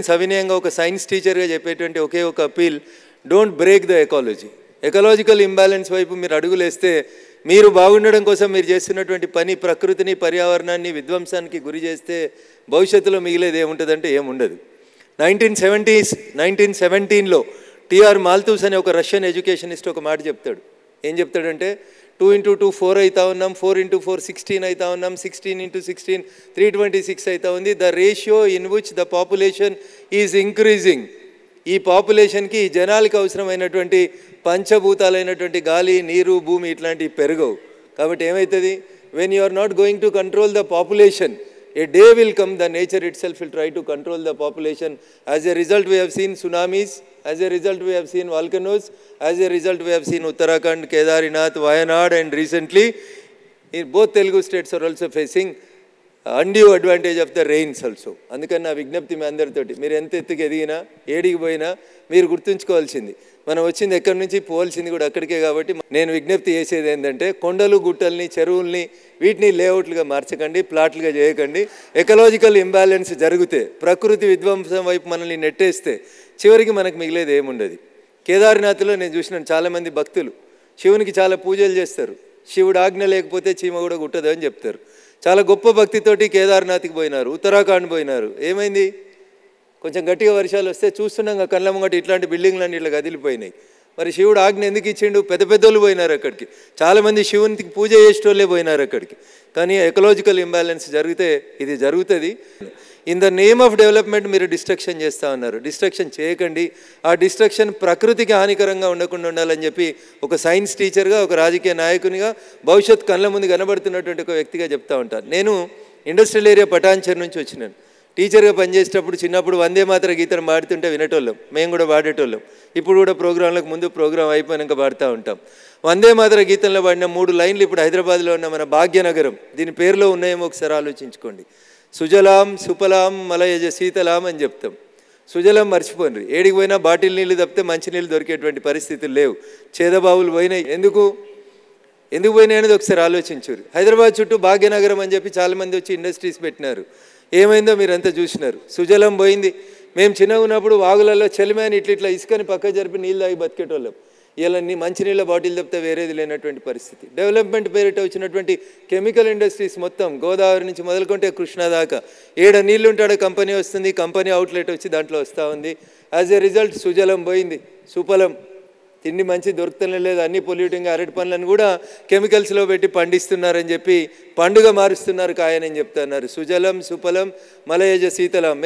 సవినయంగా ఒక సైన్స్ టీచర్గా చెప్పేటువంటి ఒకే ఒక appeal, don't break the ecology. Ecological imbalance వైపు మీరు అడుగులేస్తే మీరు బాగుండడం కోసం మీరు చేస్తున్నటువంటి పని ప్రకృతిని పర్యావరణాన్ని విధ్వంసానికి గురి చేస్తే భవిష్యత్తులో మిగిలేది ఏముంటుందంటే ఏముండదు. 1917లో టిఆర్ మాల్తూస్ అనే ఒక రష్యన్ ఎడ్యుకేషనిస్ట్ ఒక మాట చెప్తాడు. ఏం చెప్తాడంటే 2 into 2 4 అవుతా ఉన్నాం, 4 into 4 16 అవుతా ఉన్నాం, 16 into 16 326 అవుతా ఉంది. The ratio in which the population is increasing. ఈ పాపులేషన్కి ఈ జనాలకి అవసరమైనటువంటి పంచభూతాలైనటువంటి గాలి, నీరు, భూమి ఇట్లాంటివి పెరగవు. కాబట్టి ఏమవుతుంది, when you are not going to control the population, a day will come, the nature itself will try to control the population. As a result, we have seen tsunamis, as a result, we have seen volcanoes, as a result, we have seen Uttarakhand, Kedarinath, Wayanad, and recently, both Telugu states are also facing undue advantage of the rains also. అందుకని నా విజ్ఞప్తి మీ అందరితోటి, మీరు ఎంత ఎత్తుకు ఎదిగినా ఏడికి పోయినా మీరు గుర్తుంచుకోవాల్సింది, మనం వచ్చింది ఎక్కడి నుంచి, పోవాల్సింది కూడా అక్కడికే. కాబట్టి నేను విజ్ఞప్తి చేసేది ఏంటంటే, కొండలు గుట్టల్ని చెరువుల్ని వీటిని లేఅవుట్లుగా మార్చకండి, ప్లాట్లుగా చేయకండి. ఎకలాజికల్ ఇంబ్యాలెన్స్ జరిగితే, ప్రకృతి విధ్వంసం వైపు మనల్ని నెట్టేస్తే చివరికి మనకు మిగిలేది ఏముండదు. కేదార్నాథ్లో నేను చూసినాను, చాలామంది భక్తులు శివునికి చాలా పూజలు చేస్తారు, శివుడు ఆజ్ఞ లేకపోతే చీమ కూడా గుట్టదు అని చెప్తారు. చాలా గొప్ప భక్తితోటి కేదార్నాథ్కి పోయినారు, ఉత్తరాఖండ్ పోయినారు. ఏమైంది, కొంచెం గట్టిగా వర్షాలు వస్తే చూస్తున్నాం కళ్ళ ముంగట ఇట్లాంటి బిల్డింగ్లన్నీ ఇట్లా కదిలిపోయినాయి. మరి శివుడు ఆజ్ఞ ఎందుకు ఇచ్చిండు? పెద్ద పెద్దోళ్ళు పోయినారు అక్కడికి, చాలామంది శివునికి పూజ చేసేటోళ్ళే పోయినారు అక్కడికి. కానీ ఎకలాజికల్ ఇంబ్యాలెన్స్ జరిగితే ఇది జరుగుతుంది. In the name of development మీరు డిస్ట్రక్షన్ చేస్తూ ఉన్నారు. డిస్ట్రక్షన్ చేయకండి. ఆ డిస్ట్రక్షన్ ప్రకృతికి హానికరంగా ఉండకుండా ఉండాలని చెప్పి ఒక సైన్స్ టీచర్గా, ఒక రాజకీయ నాయకునిగా, భవిష్యత్ కళ్ళ ముందు కనబడుతున్నటువంటి ఒక వ్యక్తిగా చెప్తా ఉంటాను. నేను ఇండస్ట్రియల్ ఏరియా పటాన్చెరు నుంచి వచ్చినాను. టీచర్గా పనిచేసేటప్పుడు చిన్నప్పుడు వందే మాతర గీతం పాడుతుంటే వినేటోళ్ళం, మేము కూడా పాడేటోళ్ళం. ఇప్పుడు కూడా ప్రోగ్రాంలకు ముందు ప్రోగ్రాం అయిపోయాక పాడుతూ ఉంటాం. వందే మాతర గీతంలో పాడిన 3 లైన్లు ఇప్పుడు హైదరాబాద్లో ఉన్న మన భాగ్యనగరం దీని పేరులో ఉన్నాయేమో ఒకసారి ఆలోచించుకోండి. సుజలాం సుఫలాం మలయజ శీతలాం అని చెప్తాం. సుజలం మర్చిపోండి, ఏడికి పోయినా బాటిల్ నీళ్ళు తప్పితే మంచినీళ్ళు దొరికేటువంటి పరిస్థితులు లేవు. చేదబావులు పోయినాయి. ఎందుకు పోయినాయి అనేది ఒకసారి ఆలోచించారు. హైదరాబాద్ చుట్టూ భాగ్యనగరం అని చెప్పి చాలామంది వచ్చి ఇండస్ట్రీస్ పెట్టినారు. ఏమైందో మీరంతా చూసినారు. సుజలం పోయింది. మేము చిన్నగా ఉన్నప్పుడు వాగులలో చెలిమేని ఇట్లా ఇసుకని పక్క జరిపి నీళ్ళు తాగి బతికేటోళ్ళం. ఇలా మంచినీళ్ళ బాటిల్ తప్పితే వేరేది లేనటువంటి పరిస్థితి. డెవలప్మెంట్ పేరిట వచ్చినటువంటి కెమికల్ ఇండస్ట్రీస్ మొత్తం గోదావరి నుంచి మొదలుకుంటే కృష్ణా దాకా, ఏడ నీళ్ళు ఉంటాడో కంపెనీ వస్తుంది, కంపెనీ అవుట్లెట్ వచ్చి దాంట్లో వస్తూ ఉంది. యాజ్ ఎ రిజల్ట్ సుజలం పోయింది, సుఫలం తిండి మంచి దొరుకుతూనే లేదు. అన్ని పొల్యూటింగ్ అరటి పనులను కూడా కెమికల్స్లో పెట్టి పండిస్తున్నారని చెప్పి పండుగ మారుస్తున్నారు కాయనని చెప్తున్నారు. సుజలం సుఫలం మలయజ శీతలం.